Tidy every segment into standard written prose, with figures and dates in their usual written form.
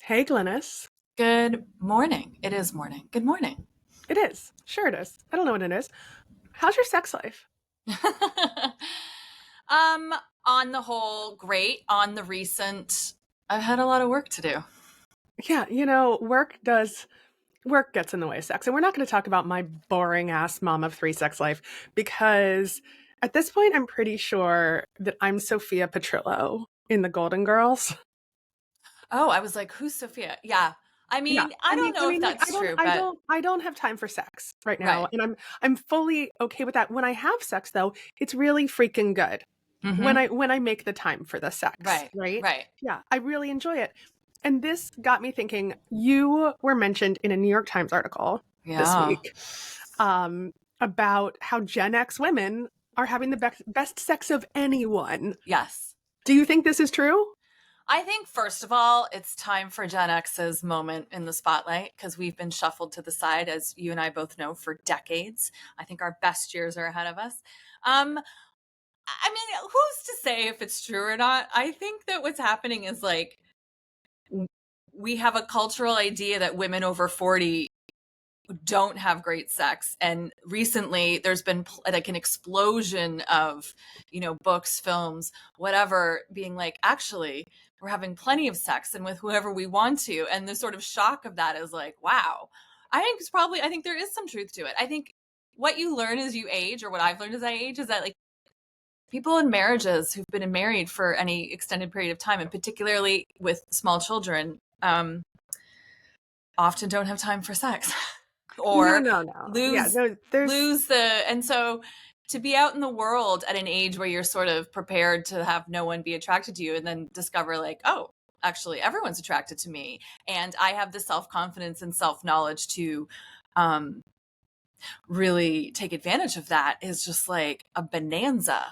Hey, Glennis. Good morning. It is morning. Good morning. It is. Sure, it is. I don't know what it is. How's your sex life? um, on the whole, great. On the recent, I've had a lot of work to do. Yeah, work gets in the way of sex. And we're not going to talk about my boring ass mom of three sex life because at this point, I'm pretty sure that I'm Sophia Petrillo in The Golden Girls. Oh, I was like, who's Sophia? Yeah. I Yeah. mean, I don't know if Like that's true, but I don't have time for sex right now. right. And I'm fully okay with that. When I have sex though, it's really freaking good. Mm-hmm. When I make the time for the sex, Right. right? Right. Yeah, I really enjoy it. And this got me thinking, you were mentioned in a New York Times article this Yeah. week um, about how Gen X women are having the best sex of anyone. Yes. Do you think this is true? I think, first of all, it's time for Gen X's moment in the spotlight because we've been shuffled to the side, as you and I both know, for decades. I think our best years are ahead of us. I mean, who's to say if it's true or not? I think that what's happening is like we have a cultural idea that women over 40 don't have great sex. And recently there's been like an explosion of, books, films, whatever, being like, actually, we're having plenty of sex and with whoever we want to. And the sort of shock of that is like, wow. I think there is some truth to it. I think what you learn as you age, or what I've learned as I age, is that like people in marriages who've been married for any extended period of time, and particularly with small children, often don't have time for sex No, or no, no. Yeah, lose there's lose the and so to be out in the world at an age where you're sort of prepared to have no one be attracted to you and then discover like, oh, actually everyone's attracted to me and I have the self-confidence and self-knowledge to um, really take advantage of that is just like a bonanza.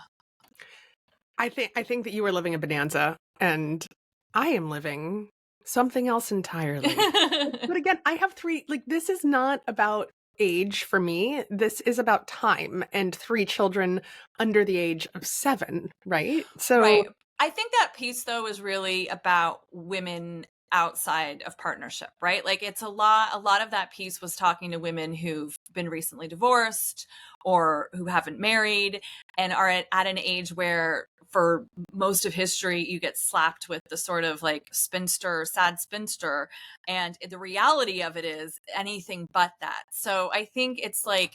I think that you are living a bonanza and I am living something else entirely. But again, I have three, like, this is not about age for me. This is about time and three children under the age of seven, right? So Right. I think that piece though is really about women outside of partnership, right? Like it's a lot of that piece was talking to women who've been recently divorced or who haven't married and are at an age where for most of history you get slapped with the sort of like spinster, sad spinster, and the reality of it is anything but that. So I think it's like,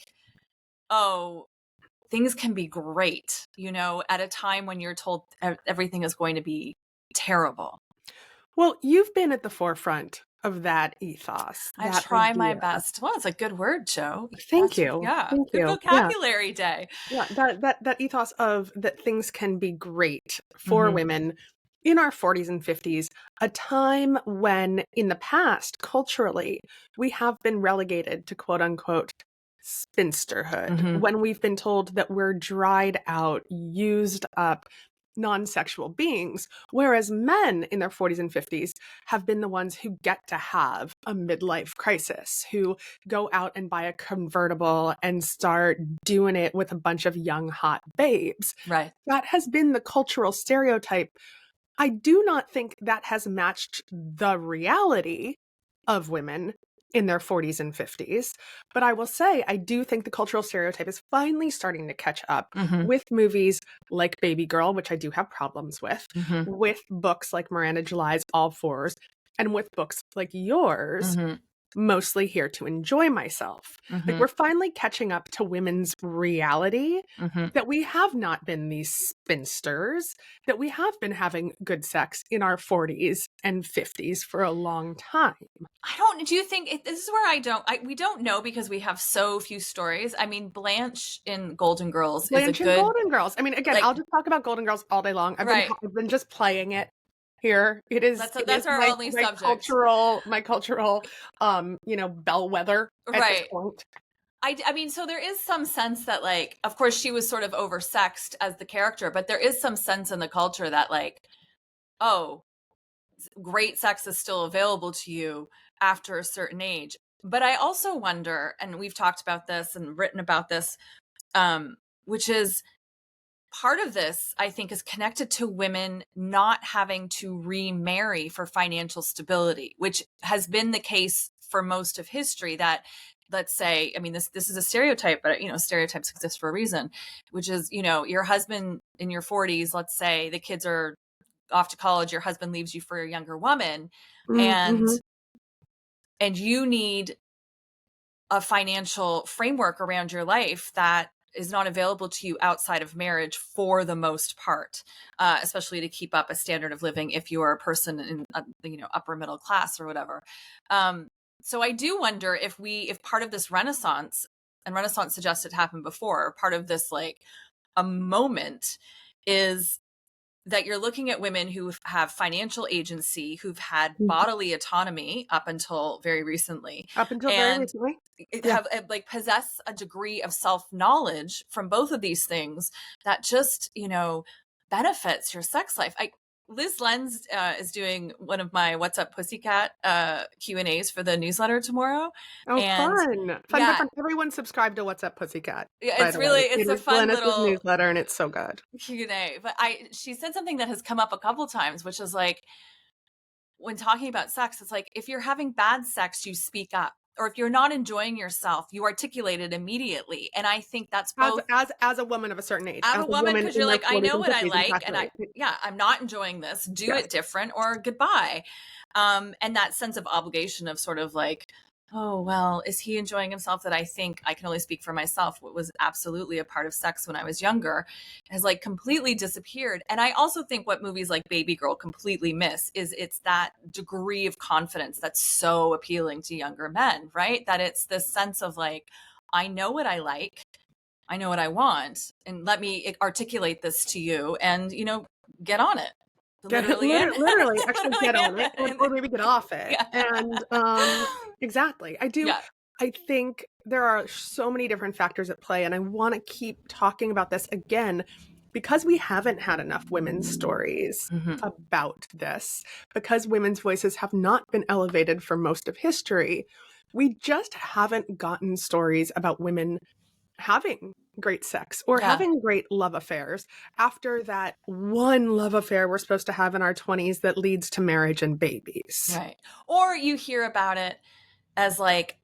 oh, things can be great, at a time when you're told everything is going to be terrible. well, you've been at the forefront of that ethos, I that try my idea. best. Well, it's a good word, Joe. Thank That's, you. yeah, Thank good you. Yeah. vocabulary day. Yeah, that ethos of that things can be great for Hmm. women in our 40s and 50s, a time when in the past, culturally, we have been relegated to quote unquote spinsterhood, Hmm. when we've been told that we're dried out, used up, non-sexual beings, whereas men in their 40s and 50s have been the ones who get to have a midlife crisis, who go out and buy a convertible and start doing it with a bunch of young hot babes. Right. That has been the cultural stereotype. I do not think that has matched the reality of women in their 40s and 50s. But I will say, I do think the cultural stereotype is finally starting to catch up Hmm. with movies like Baby Girl, which I do have problems Hmm. with books like Miranda July's All Fours, and with books like yours, Hmm. Mostly Here to Enjoy Myself. Like, Hmm. we're finally catching up to women's reality, Hmm. that we have not been these spinsters, that we have been having good sex in our 40s and 50s for a long time. Do you think this is where we don't know because we have so few stories. I mean, Blanche in Golden Girls is a Blanche and good, Golden Girls. I mean, again, like, I'll just talk about Golden Girls all day long. right. I've been just playing it here. It is That's our only subject. my cultural bellwether at this Right. point. I mean, so there is some sense that, like, of course, she was sort of oversexed as the character, but there is some sense in the culture that, like, oh, great sex is still available to you after a certain age. But I also wonder, and we've talked about this and written about this, which is part of this, I think, is connected to women not having to remarry for financial stability, which has been the case for most of history. That, let's say, I mean, this is a stereotype, but stereotypes exist for a reason, which is, your husband in your 40s, let's say the kids are off to college, your husband leaves you for a younger woman, and Mm-hmm. you need a financial framework around your life that is not available to you outside of marriage for the most part, especially to keep up a standard of living if you are a person in upper middle class or whatever. So I do wonder if part of this Renaissance, and Renaissance suggests it happened before, part of this like a moment is that you're looking at women who have financial agency, who've had bodily autonomy up until very recently, Up until very and recently. Yeah. have like possess a degree of self-knowledge from both of these things that just benefits your sex life. Liz Lenz is doing one of my What's Up Pussycat Q&As for the newsletter tomorrow. Oh, And fun. yeah, Fun. Everyone subscribe to What's Up Pussycat, by it's the really, way. it's It a is fun Glennis's little newsletter, and it's so good. Q&A. But she said something that has come up a couple times, which is like, when talking about sex, it's like, if you're having bad sex, you speak up. Or if you're not enjoying yourself, you articulate it immediately. And I think that's both As a woman of a certain age, as as a a woman, woman because in you're their like, I 40s know and what I 50s, like, and exactly. I'm not enjoying this. Do Yes. it different or goodbye. And that sense of obligation of sort of like, oh, well, is he enjoying himself? That I think I can only speak for myself. What was absolutely a part of sex when I was younger has like completely disappeared. And I also think what movies like Baby Girl completely miss is it's that degree of confidence that's so appealing to younger men, right? That it's this sense of like, I know what I like. I know what I want, and let me articulate this to you, and get on it. Literally, actually get on it, or maybe get off it. Yeah. And exactly. Yeah. I think there are so many different factors at play, and I want to keep talking about this again because we haven't had enough women's stories about this, because women's voices have not been elevated for most of history. We just haven't gotten stories about women having great sex or having great love affairs after that one love affair we're supposed to have in our 20s that leads to marriage and babies. Right. Or you hear about it as like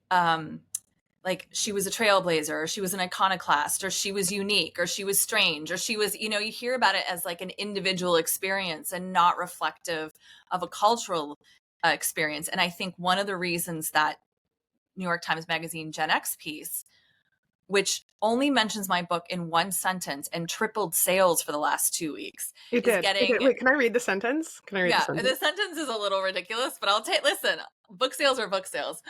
she was a trailblazer, or she was an iconoclast, or she was unique, or she was strange, or she was, you hear about it as like an individual experience and not reflective of a cultural experience. And I think one of the reasons that New York Times Magazine Gen X piece, which only mentions my book in one sentence and tripled sales for the last 2 weeks, It did. Wait, can I read the sentence? The sentence is a little ridiculous, but listen, book sales are book sales.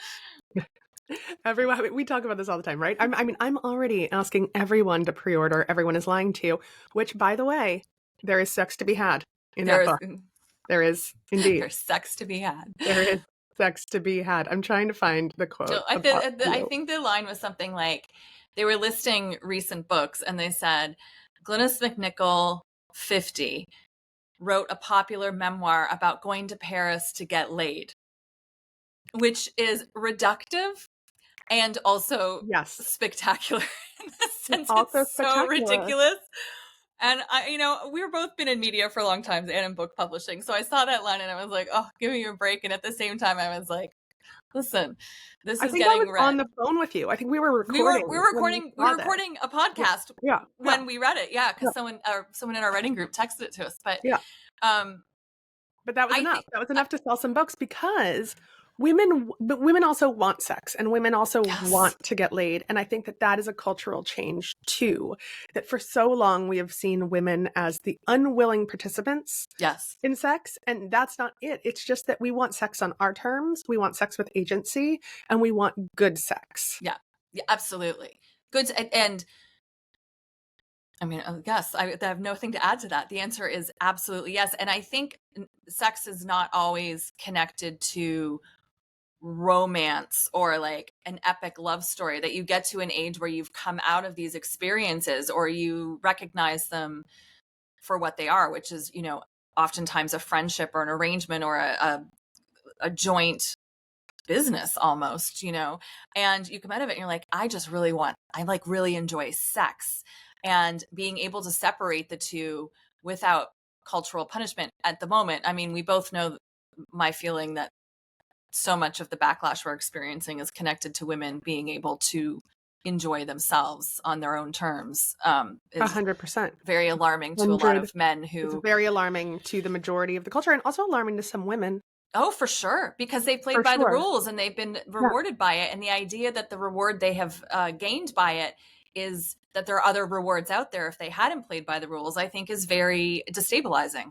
Everyone, we talk about this all the time, right? I'm already asking everyone to pre-order Everyone is Lying to You, which, by the way, there is sex to be had in that book. There is indeed. There's sex to be had. There is sex to be had. I'm trying to find the quote. So I think the line was something like, they were listing recent books and they said, Glynis McNichol, 50, wrote a popular memoir about going to Paris to get laid, which is reductive and also spectacular in the sense it's so ridiculous. And we've both been in media for a long time and in book publishing. So I saw that line and I was like, oh, give me a break. And at the same time, I was like, listen, this is getting read. On the phone with you. I think we were recording. We were recording a podcast when we read it. Yeah, because someone in our writing group texted it to us. But but that was enough. That was enough to sell some books, because women also want sex, and women also want to get laid. And I think that is a cultural change too, that for so long we have seen women as the unwilling participants in sex. And that's not it. It's just that we want sex on our terms. We want sex with agency, and we want good sex. Yeah, absolutely. Good. And I mean, yes, I have nothing to add to that. The answer is absolutely yes. And I think sex is not always connected to romance or like an epic love story, that you get to an age where you've come out of these experiences or you recognize them for what they are, which is, oftentimes a friendship or an arrangement or a joint business almost, and you come out of it and you're like, I really enjoy sex. and being able to separate the two without cultural punishment at the moment. I mean, we both know my feeling that so much of the backlash we're experiencing is connected to women being able to enjoy themselves on their own terms, is 100%. very alarming to a lot of men It's who, very alarming to the majority of the culture, and also alarming to some women. oh, for sure, because they played For by the sure. rules and they've been rewarded by it. And the idea that the reward they have gained by it is that there are other rewards out there if they hadn't played by the rules, I think is very destabilizing.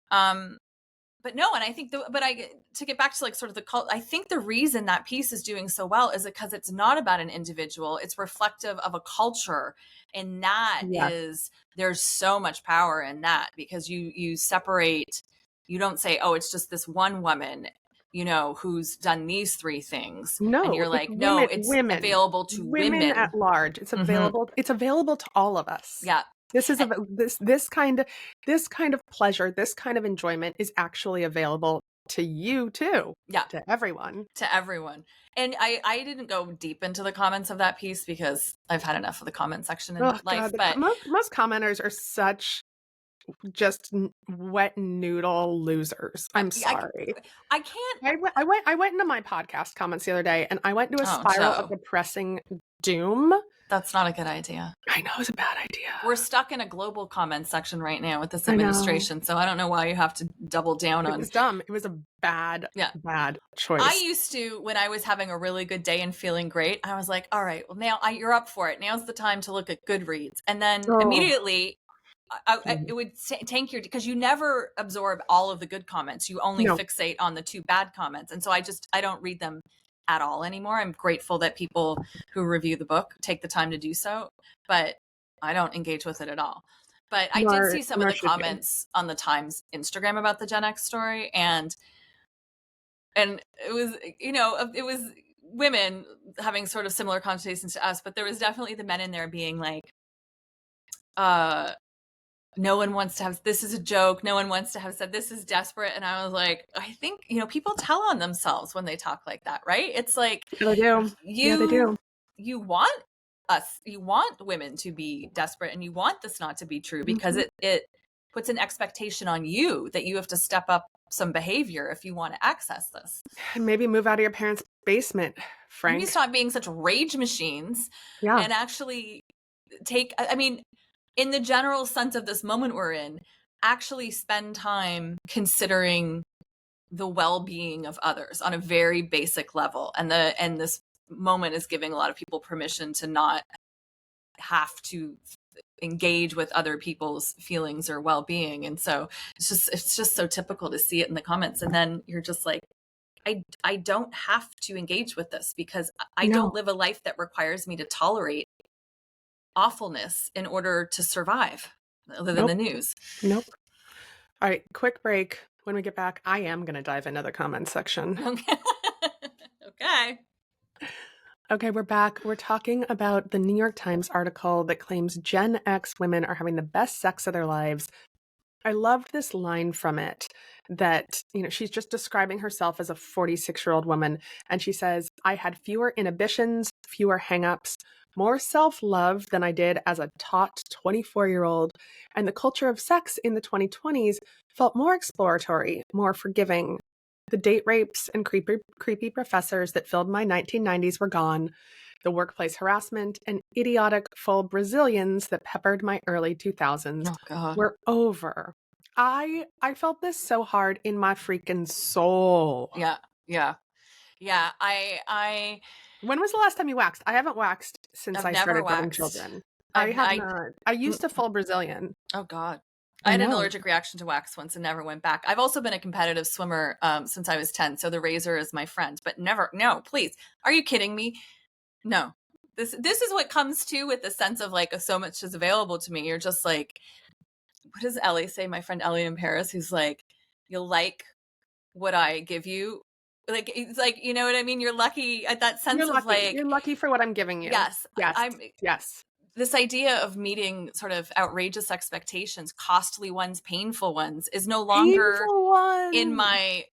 But no, and I think, to get back to like sort of the cult, I think the reason that piece is doing so well is because it's not about an individual. It's reflective of a culture. And that is, there's so much power in that, because you separate, you don't say, oh, it's just this one woman, you know, who's done these three things. No, and you're it's like, no, women, it's available to women at large. It's available. It's available to all of us. Yeah. This is this kind of pleasure, this kind of enjoyment is actually available to you too. Yeah. To everyone. To everyone. And I didn't go deep into the comments of that piece because I've had enough of the comment section in life. God, but most commenters are such just wet noodle losers. I'm sorry. I can't. I went into my podcast comments the other day, and I went into a spiral of depressing doom. That's not a good idea. I know, it's a bad idea. We're stuck in a global comment section right now with this administration, so I don't know why you have to double down on. It was dumb. It was a bad choice. I used to, when I was having a really good day and feeling great, I was like, all right, well, now you're up for it. Now's the time to look at Goodreads. And then immediately it would tank your, because you never absorb all of the good comments. You only fixate on the 2 bad comments. And so I don't read them at all anymore. I'm grateful that people who review the book take the time to do so, but I don't engage with it at all. But I did see some of the comments on the Times Instagram about the Gen X story, and it was, you know, it was women having sort of similar conversations to us, but there was definitely the men in there being like, no one wants to have, this is a joke. No one wants to have said this is desperate. And I was like, I think, you know, people tell on themselves when they talk like that, right? It's like, they do. They do. You want women to be desperate, and you want this not to be true, because it puts an expectation on you that you have to step up some behavior if you want to access this. And maybe move out of your parents' basement, Frank. Maybe stop being such rage machines and actually take, I mean, in the general sense of this moment we're in, actually spend time considering the well-being of others on a very basic level. And this moment is giving a lot of people permission to not have to engage with other people's feelings or well-being. And so it's just so typical to see it in the comments. And then you're just like, I don't have to engage with this, because I don't live a life that requires me to tolerate awfulness in order to survive, other than the news. Nope. All right, quick break. When we get back, I am going to dive into the comment section. Okay, we're back. We're talking about the New York Times article that claims Gen X women are having the best sex of their lives. I loved this line from it that, you know, she's just describing herself as a 46-year-old woman. And she says, I had fewer inhibitions, fewer hangups, more self-love than I did as a taut 24-year-old. And the culture of sex in the 2020s felt more exploratory, more forgiving. The date rapes and creepy professors that filled my 1990s were gone. The workplace harassment and idiotic full Brazilians that peppered my early 2000s were over. I felt this so hard in my freaking soul. Yeah. I When was the last time you waxed? I haven't waxed since I started having children. I have not. I used to full Brazilian. Oh God. I had an allergic reaction to wax once and never went back. I've also been a competitive swimmer since I was 10. So the razor is my friend, but no, please. Are you kidding me? No. This is what comes to with the sense of like, so much is available to me. You're just like, what does Ellie say? My friend Ellie in Paris, who's like, you'll like what I give you. Like, it's like, you know what I mean? You're lucky at that sense of like, you're lucky for what I'm giving you. Yes. Yes. This idea of meeting sort of outrageous expectations, costly ones, painful ones, is no longer in my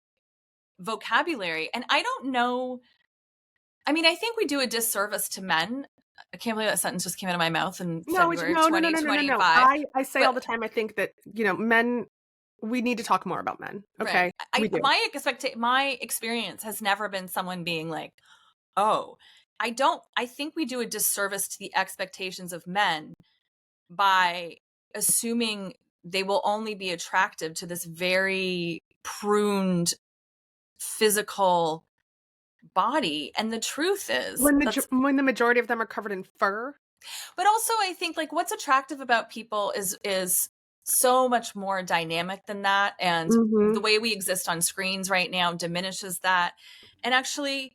vocabulary. And I don't know. I mean, I think we do a disservice to men I can't believe that sentence just came out of my mouth in No, it's February of no, no, no, no, no, no, no. 2025. I say all But the time, I think that, men, we need to talk more about men. right. Okay. We do. My experience has never been someone being like, oh, I think we do a disservice to the expectations of men by assuming they will only be attractive to this very pruned physical body. And the truth is When the majority of them are covered in fur. but also I think like what's attractive about people is so much more dynamic than that. And Mm-hmm. the way we exist on screens right now diminishes that. And actually,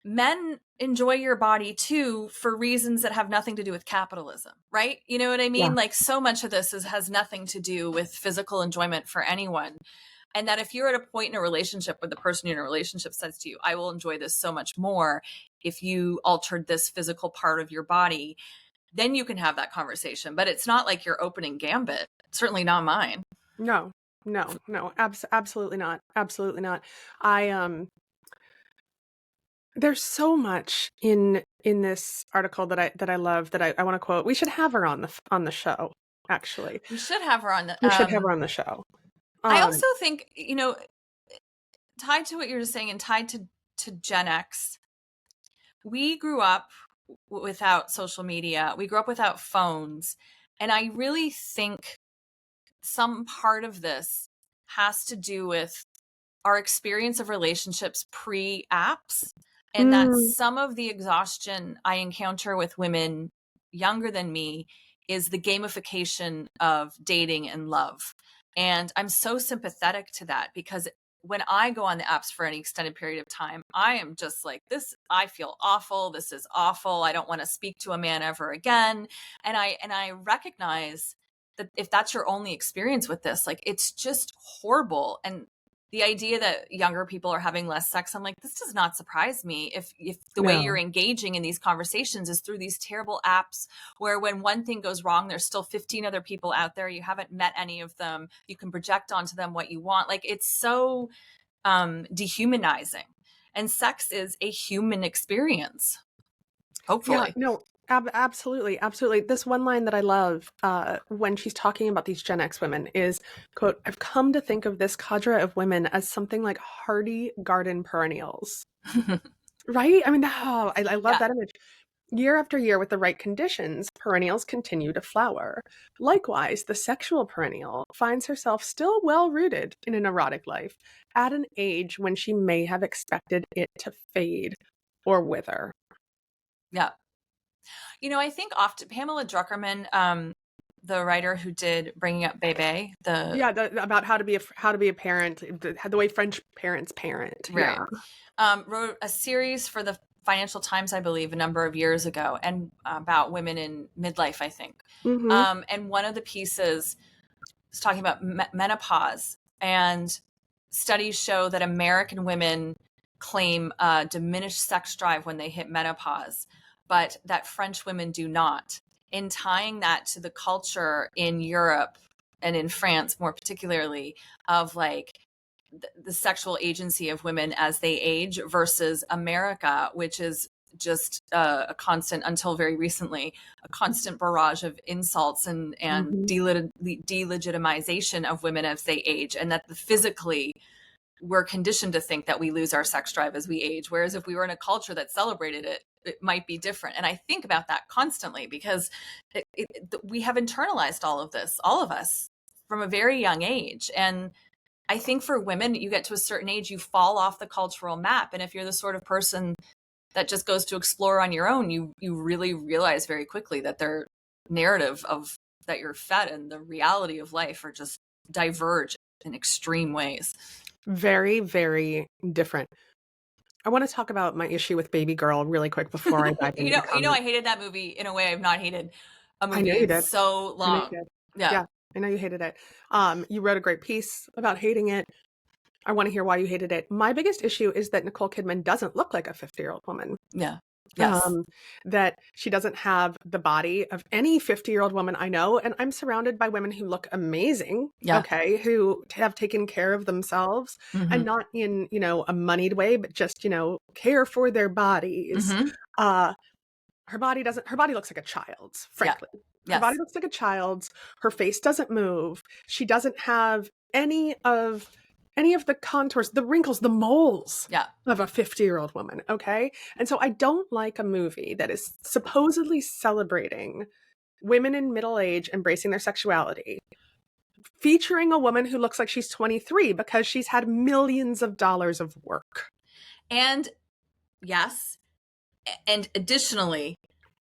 men enjoy your body too for reasons that have nothing to do with capitalism, right? You know what I mean? Yeah. Like so much of this has nothing to do with physical enjoyment for anyone. And that if you're at a point in a relationship where the person you're in a relationship says to you, I will enjoy this so much more if you altered this physical part of your body, then you can have that conversation. But it's not like you're opening gambit. Certainly not mine. No, absolutely not. Absolutely not. There's so much in this article that I love that I want to quote. We should have her on the show, actually. We should have her on the We should have her on the show. I also think, tied to what you're just saying and tied to Gen X, we grew up without social media. We grew up without phones. And I really think some part of this has to do with our experience of relationships pre-apps, and that some of the exhaustion I encounter with women younger than me is the gamification of dating and love. And I'm so sympathetic to that because when I go on the apps for any extended period of time, I am just like, this, I feel awful. This is awful. I don't want to speak to a man ever again. And I recognize that if that's your only experience with this, like, it's just horrible. And the idea that younger people are having less sex, I'm like, this does not surprise me if the way you're engaging in these conversations is through these terrible apps where when one thing goes wrong, there's still 15 other people out there. You haven't met any of them. You can project onto them what you want. Like, it's so dehumanizing. And sex is a human experience. Hopefully. Yeah, no, absolutely. Absolutely. This one line that I love when she's talking about these Gen X women is, quote, I've come to think of this cadre of women as something like hardy garden perennials. Right? I mean, I love that image. Year after year, with the right conditions, perennials continue to flower. Likewise, the sexual perennial finds herself still well-rooted in an erotic life at an age when she may have expected it to fade or wither. Yeah. I think often Pamela Druckerman, the writer who did Bringing Up Bebe, about how to be a parent, the way French parents parent, right? Yeah. Wrote a series for the Financial Times, I believe, a number of years ago, and about women in midlife, I think. Mm-hmm. And one of the pieces is talking about menopause, and studies show that American women claim diminished sex drive when they hit menopause, but that French women do not. In tying that to the culture in Europe and in France, more particularly, of like the sexual agency of women as they age versus America, which is just a constant, until very recently, a constant barrage of insults and delegitimization of women as they age, and that physically we're conditioned to think that we lose our sex drive as we age. Whereas if we were in a culture that celebrated it, it might be different. And I think about that constantly because we have internalized all of this, all of us, from a very young age. And I think for women, you get to a certain age, you fall off the cultural map. And if you're the sort of person that just goes to explore on your own, you really realize very quickly that their narrative of that you're fed and the reality of life are just diverge in extreme ways. Very, very different. I want to talk about my issue with Baby Girl really quick before I dive into I hated that movie in a way I've not hated a movie in so long. Yeah, I know you hated it. You wrote a great piece about hating it. I want to hear why you hated it. My biggest issue is that Nicole Kidman doesn't look like a 50-year-old woman. Yeah. Yes. That she doesn't have the body of any 50-year-old woman I know. And I'm surrounded by women who look amazing. Yeah. Okay. Who have taken care of themselves and not in, a moneyed way, but just, care for their bodies. her body looks like a child's, Yeah. frankly. Her body Yes. looks like a child's. Her face doesn't move. She doesn't have any of the contours, the wrinkles, the moles Yeah. of a 50-year-old woman, okay? And so I don't like a movie that is supposedly celebrating women in middle age embracing their sexuality, featuring a woman who looks like she's 23 because she's had millions of dollars of work. And yes, and additionally,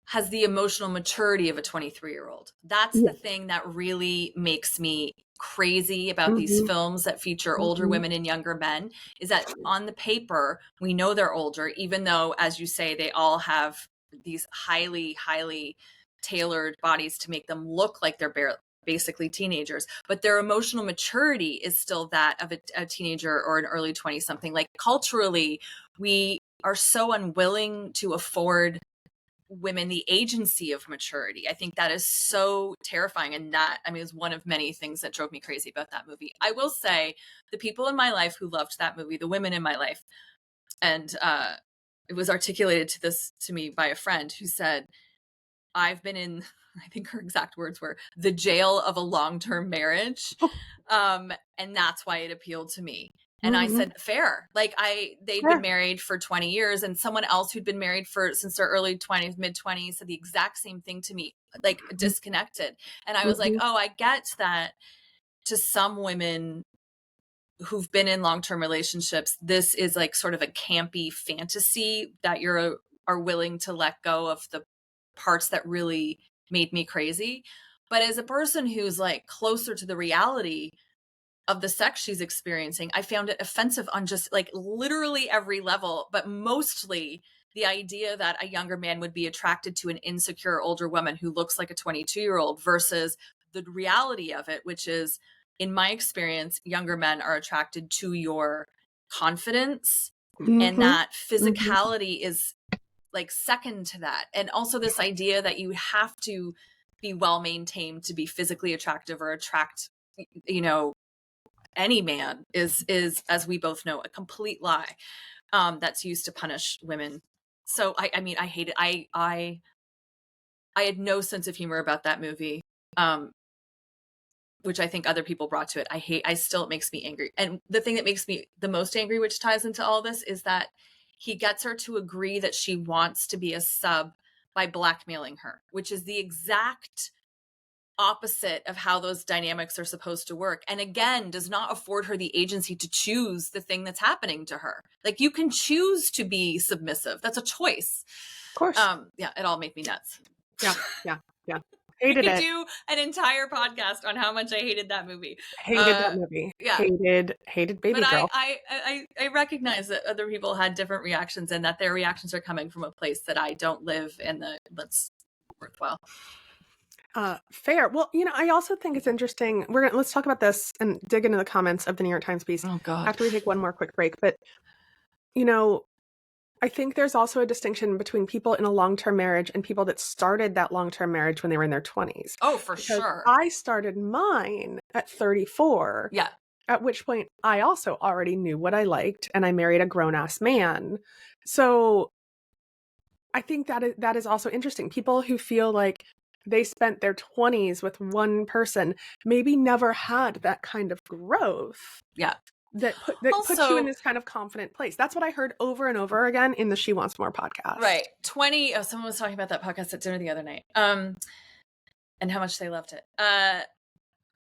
has the emotional maturity of a 23-year-old. That's Yeah. the thing that really makes me crazy about these Mhm. films that feature older Mhm. women and younger men, is that on the paper, we know they're older, even though, as you say, they all have these highly, highly tailored bodies to make them look like they're basically teenagers, but their emotional maturity is still that of a teenager or an early 20 something. Like, culturally, we are so unwilling to afford women the agency of maturity. I think that is so terrifying. And that, I mean, is one of many things that drove me crazy about that movie. I will say, the people in my life who loved that movie, the women in my life, and it was articulated to me by a friend who said, I've been in, I think her exact words were, the jail of a long-term marriage. And that's why it appealed to me. And I Mhm. said, fair. Like, they'd been Fair. married for 20 years, and someone else who'd been married since their early 20s, mid 20s, said the exact same thing to me, like disconnected. And I was like, Mhm. oh, I get that to some women who've been in long-term relationships, this is like sort of a campy fantasy that are willing to let go of the parts that really made me crazy. But as a person who's like closer to the reality of the sex she's experiencing, I found it offensive on just like literally every level, but mostly the idea that a younger man would be attracted to an insecure older woman who looks like a 22-year-old versus the reality of it, which is, in my experience, younger men are attracted to your confidence, and Mhm. that Mhm. physicality is like second to that. And also this idea that you have to be well maintained to be physically attractive or attract, you know, any man is, as we both know, a complete lie, that's used to punish women. So I mean, I hate it. I had no sense of humor about that movie, um, which I think other people brought to it. It makes me angry. And the thing that makes me the most angry, which ties into all this, is that he gets her to agree that she wants to be a sub by blackmailing her, which is the exact opposite of how those dynamics are supposed to work. And again, does not afford her the agency to choose the thing that's happening to her. Like, you can choose to be submissive. That's a choice. Of course. Yeah, it all made me nuts. Yeah. Yeah. Yeah. I Hated could it. do an entire podcast on how much I hated that movie. Hated that movie. Yeah. Hated But Baby Girl. I recognize that other people had different reactions, and that their reactions are coming from a place that I don't live in. That's worthwhile. Fair. Well, I also think it's interesting. Let's talk about this and dig into the comments of the New York Times piece Oh God. after we take one more quick break. But I think there's also a distinction between people in a long-term marriage and people that started that long-term marriage when they were in their 20s. Oh, for Because sure. I started mine at 34. Yeah. At which point I also already knew what I liked, and I married a grown-ass man. So I think that is also interesting. People who feel like they spent their 20s with one person maybe never had that kind of growth. Yeah. That puts you in this kind of confident place. That's what I heard over and over again in the She Wants More podcast. Right. Someone was talking about that podcast at dinner the other night. And how much they loved it.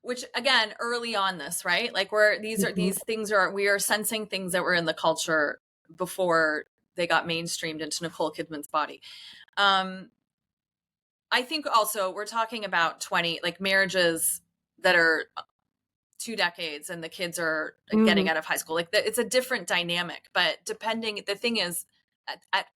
Which, again, early on this, right? Like, these things we are sensing things that were in the culture before they got mainstreamed into Nicole Kidman's body. I think also we're talking about marriages that are 2 decades and the kids are getting out of high school. Like, it's a different dynamic, but the thing is,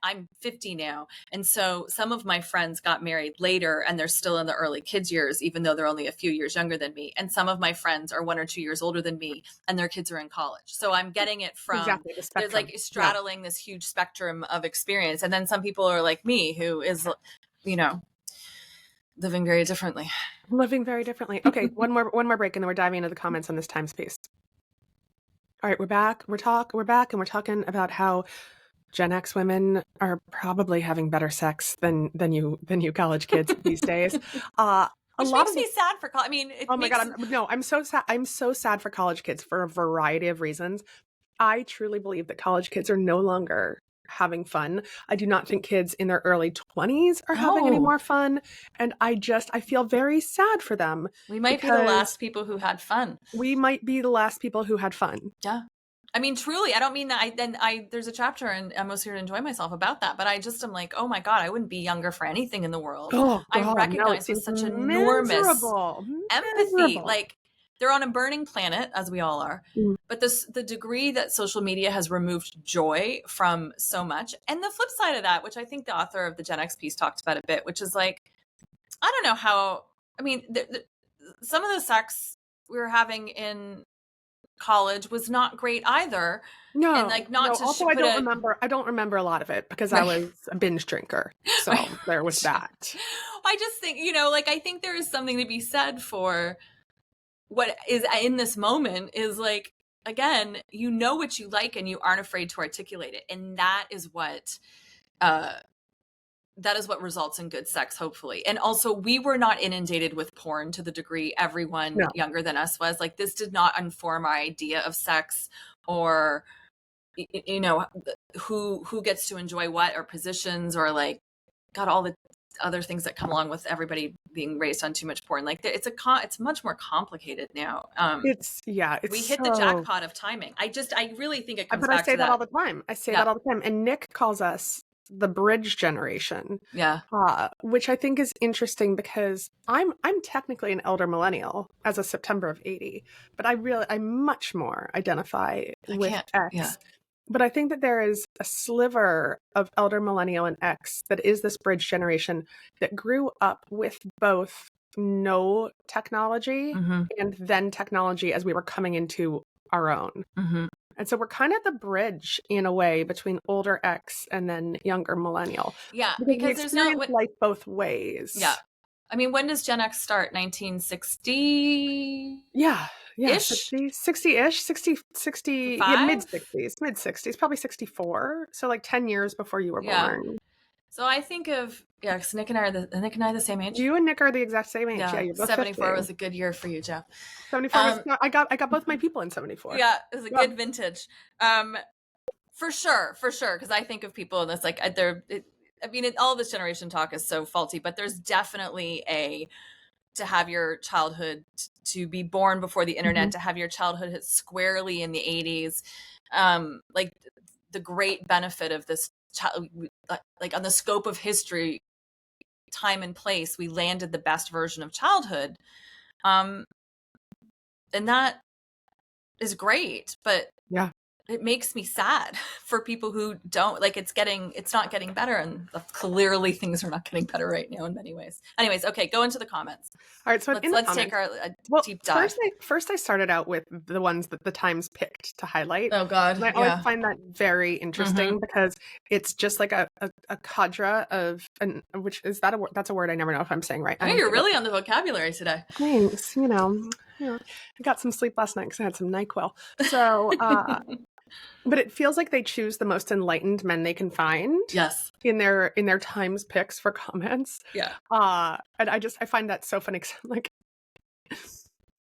I'm 50 now. And so some of my friends got married later and they're still in the early kids years, even though they're only a few years younger than me. And some of my friends are 1 or 2 years older than me and their kids are in college. So I'm getting it from, exactly, the spectrum. There's like straddling this huge spectrum of experience. And then some people are like me, who is, living very differently. Okay, one more break, and then we're diving into the comments on this Times piece. All right, we're back. We're back, and we're talking about how Gen X women are probably having better sex than you college kids these days. A Which lot makes of me sad for I mean, it oh my makes God, I'm so sad. I'm so sad for college kids for a variety of reasons. I truly believe that college kids are no longer having fun. I do not think kids in their early 20s are having any no. more fun. And I feel very sad for them We might be the because last people who had fun. we might be the last people who had fun. Yeah. I mean, truly, I don't mean that. There's a chapter in I'm Most Here to Enjoy Myself about that, but I just am like, oh my God, I wouldn't be younger for anything in the world. Oh I God, no, it recognize with seems such enormous miserable. empathy. Miserable. Like, they're on a burning planet, as we all are. Mm. But the degree that social media has removed joy from so much, and the flip side of that, which I think the author of the Gen X piece talked about a bit, which is like, I don't know how. I mean, some of the sex we were having in college was not great either. No, and like not no. to Also, put I don't remember a lot of it because I Right. was a binge drinker. So Right. there was that. I just think, like, I think there is something to be said for what is in this moment is like, again, you know what you like and you aren't afraid to articulate it. And that is what results in good sex, hopefully. And also, we were not inundated with porn to the degree everyone No. younger than us was. Like, this did not inform our idea of sex or, who gets to enjoy what, or positions, or like, got all the other things that come along with everybody being raised on too much porn. Like, it's much more complicated now. It's we hit the jackpot of timing. I really think it comes but I back say to that all that. the time. I say that all the time. And Nick calls us the bridge generation. Yeah. Which I think is interesting because I'm technically an elder millennial as of September of 80, but I much more identify with X. Yeah. But I think that there is a sliver of elder millennial and X that is this bridge generation that grew up with both no technology Mm-hmm. and then technology as we were coming into our own. Mm-hmm. And so we're kind of the bridge in a way between older X and then younger millennial. Yeah, Because there's life both ways. Yeah. I mean, when does Gen X start? 1960? Yeah. Ish? 60-ish, 60, yeah, mid-60s, probably 64. So like 10 years before you were born. So I think of, because Nick and I are the same age. You and Nick are the exact same age. Yeah, you're both 74 50. was a good year for you, Joe. 74 I got both my people in 74. Yeah, it was a good vintage. For sure, because I think of people and it's like all this generation talk is so faulty, but there's definitely to have your childhood, to be born before the internet, Mm-hmm. to have your childhood hit squarely in the 80s, like the great benefit of this like on the scope of history, time and place, we landed the best version of childhood, and that is great, but yeah, it makes me sad for people who don't like. It's not getting better, and clearly things are not getting better right now in many ways. Anyways, okay, go into the comments. All right, so let's take our deep dive. First I started out with the ones that the Times picked to highlight. Oh God, and I always find that very interesting because it's just like a cadre of, and which is that's a word I never know if I'm saying right. Hey, you're really on the vocabulary today. Thanks. I got some sleep last night because I had some NyQuil. So, but it feels like they choose the most enlightened men they can find. Yes. In their Times picks for comments. Yeah. And I find that so funny. Like,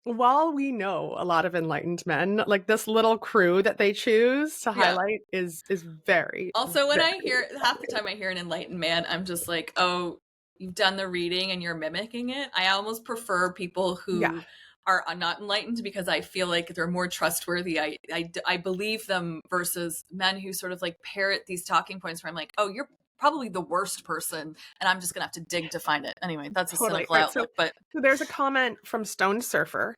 while we know a lot of enlightened men, like this little crew that they choose to highlight is very. Also, when I hear half the time I hear an enlightened man, I'm just like, oh, you've done the reading and you're mimicking it. I almost prefer people who are not enlightened because I feel like they're more trustworthy. I believe them versus men who sort of like parrot these talking points where I'm like, oh, you're probably the worst person and I'm just gonna have to dig to find it. Anyway, that's a cynical outlook. So there's a comment from Stone Surfer.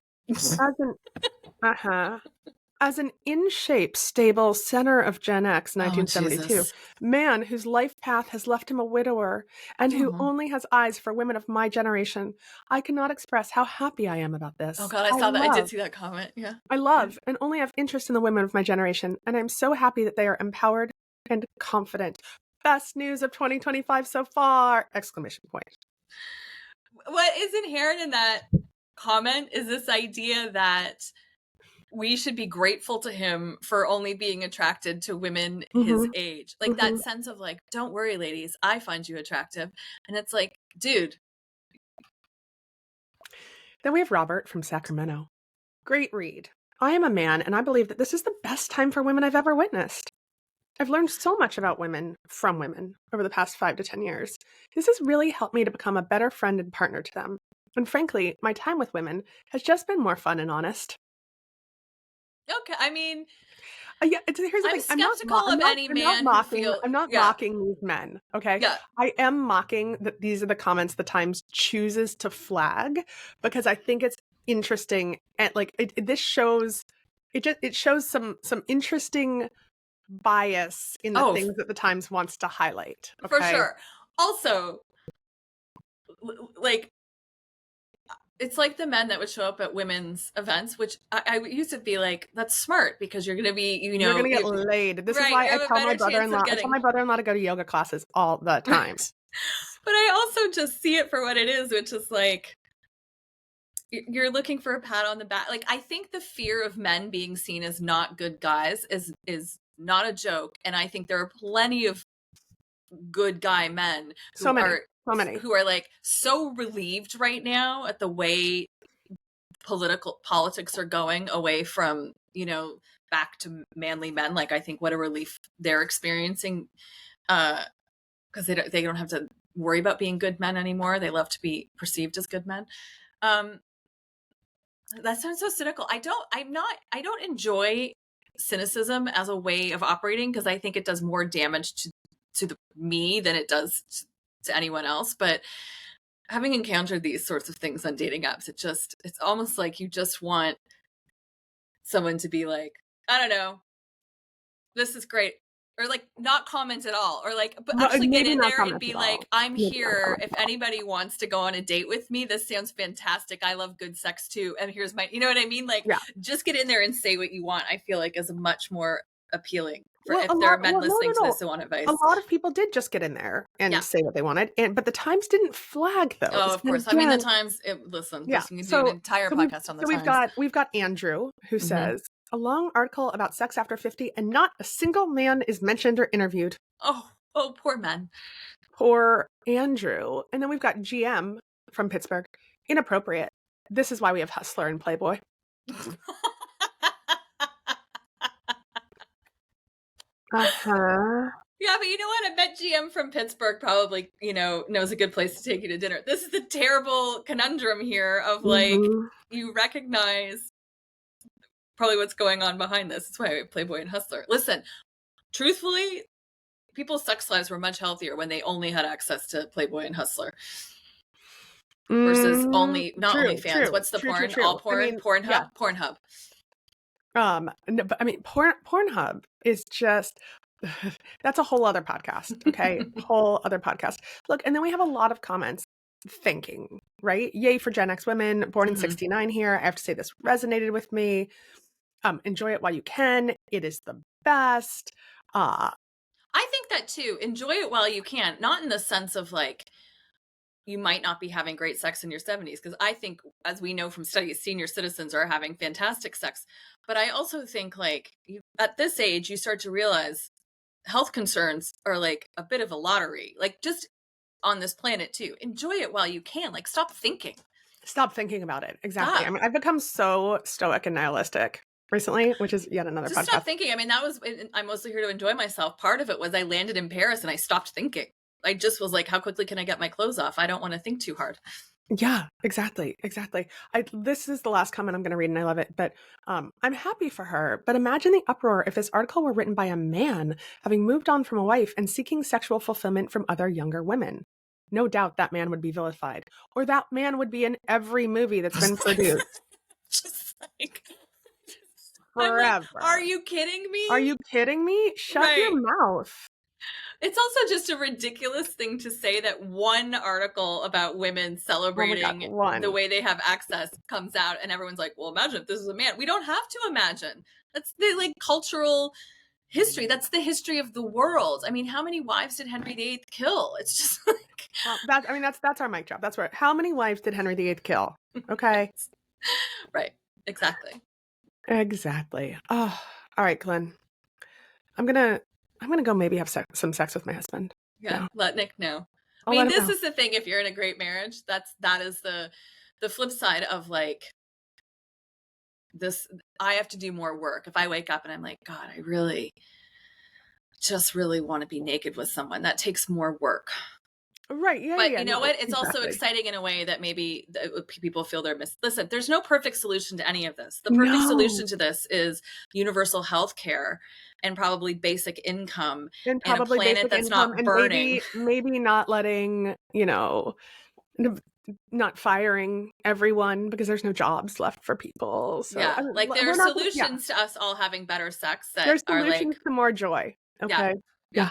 As an in-shape, stable center of Gen X 1972, man whose life path has left him a widower and who only has eyes for women of my generation, I cannot express how happy I am about this. Oh God, I did see that comment. Yeah. I love and only have interest in the women of my generation, and I'm so happy that they are empowered and confident. Best news of 2025 so far! Exclamation point. What is inherent in that comment is this idea that we should be grateful to him for only being attracted to women his Mhm. age. Like that Mhm. sense of like, don't worry, ladies, I find you attractive. And it's like, dude. Then we have Robert from Sacramento. Great read. I am a man, and I believe that this is the best time for women I've ever witnessed. I've learned so much about women from women over the past 5 to 10 years. This has really helped me to become a better friend and partner to them. And frankly, my time with women has just been more fun and honest. Okay, I mean, Yeah, here's the I'm thing. skeptical of any I'm not man who mocking. feel I'm not yeah, mocking these men. Okay, yeah. I am mocking that these are the comments the Times chooses to flag because I think it's interesting and like this shows it shows some interesting bias in the Oh, things that the Times wants to highlight. for Okay, sure. Also, like it's like the men that would show up at women's events, which I used to be like, that's smart because you're going to be, you're gonna get you laid. This is right, why you I have a tell my better chance brother-in-law. of I tell getting my brother-in-law to go to yoga classes all the time. right. But I also just see it for what it is, which is like you're looking for a pat on the back. Like I think the fear of men being seen as not good guys is not a joke, and I think there are plenty of good guy men So many, so many. who are like so relieved right now at the way politics are going away from back to manly men. Like I think what a relief they're experiencing because they don't have to worry about being good men anymore. They love to be perceived as good men. um that sounds so cynical. I don't enjoy cynicism as a way of operating because I think it does more damage to me than it does to anyone else. But having encountered these sorts of things on dating apps, it's almost like you just want someone to be like, I don't know, this is great. Or like not comment at all. Or like but actually get Maybe in not there and comments be at like, all. I'm Maybe not here comments if at all. anybody wants to go on a date with me. This sounds fantastic. I love good sex too. And here's my, you know what I mean? Like Yeah. just get in there and say what you want. I feel like is much more appealing for Well, if there are men no, listening no, to no. this who want A advice. lot of people did just get in there and Yeah. say what they wanted, but the Times didn't flag those. Oh, of And course. I mean, the again, Times. Listen, yeah. this we can do an So entire so we've podcast on the so we've Times. got Andrew who Mhm. says a long article about sex after 50 and not a single man is mentioned or interviewed. Oh, poor men. Poor Andrew. And then we've got GM from Pittsburgh. Inappropriate. This is why we have Hustler and Playboy. Uh-huh. Yeah, but you know what? I bet GM from Pittsburgh probably, knows a good place to take you to dinner. This is the terrible conundrum here of like, Mm-hmm. you recognize probably what's going on behind this. That's why I have Playboy and Hustler. Listen, truthfully, people's sex lives were much healthier when they only had access to Playboy and Hustler versus not only fans. What's the porn? All I porn? mean, yeah. Pornhub. No, but I mean, Pornhub is just that's a whole other podcast. Okay, whole other podcast. Look, and then we have a lot of comments thanking, right? Yay for Gen X women, born in Mhm. '69. Here, I have to say this resonated with me. Enjoy it while you can. It is the best. I think that too. Enjoy it while you can. Not in the sense of like you might not be having great sex in your 70s, because I think, as we know from studies, senior citizens are having fantastic sex. But I also think like at this age, you start to realize health concerns are like a bit of a lottery. Like just on this planet too. Enjoy it while you can. Like stop thinking. Stop thinking about it. Exactly. Stop. I mean, I've become so stoic and nihilistic recently, which is yet another Just podcast. stop thinking. I mean, I'm mostly here to enjoy myself. Part of it was I landed in Paris and I stopped thinking. I just was like, how quickly can I get my clothes off? I don't want to think too hard. Yeah, exactly. This is the last comment I'm going to read, and I love it. But I'm happy for her. But imagine the uproar if this article were written by a man having moved on from a wife and seeking sexual fulfillment from other younger women. No doubt that man would be vilified, or that man would be in every movie that's been produced Just like I'm like, forever. are you kidding me? Are you kidding me? Shut your mouth. It's also just a ridiculous thing to say that one article about women celebrating the way they have access comes out and everyone's like, well, imagine if this is a man. We don't have to imagine. That's the like cultural history. That's the history of the world. I mean, how many wives did Henry VIII kill? It's just like that's our mic drop. That's where. How many wives did Henry VIII kill? Okay. Right. Exactly. Exactly. Oh, all right, Glenn. I'm gonna I'm gonna go maybe have some sex with my husband. Yeah, No, let Nick know. I I'll mean, let him this know. is the thing. If you're in a great marriage, that is the flip side of like this. I have to do more work. If I wake up and I'm like, God, I really just really want to be naked with someone, that takes more work. Right. Yeah. But Yeah. you know No. what? It's also Exactly. exciting in a way that maybe people feel they're missed. Listen, there's no perfect solution to any of this. The perfect No. solution to this is universal health care and probably basic income And in a probably planet basic that's income, not and burning. maybe not letting, n- not firing everyone because there's no jobs left for people. So Yeah, like there are we're not gonna. Yeah. solutions to us all having better sex that There's are solutions like, to more joy. yeah, Okay. yeah. Yeah.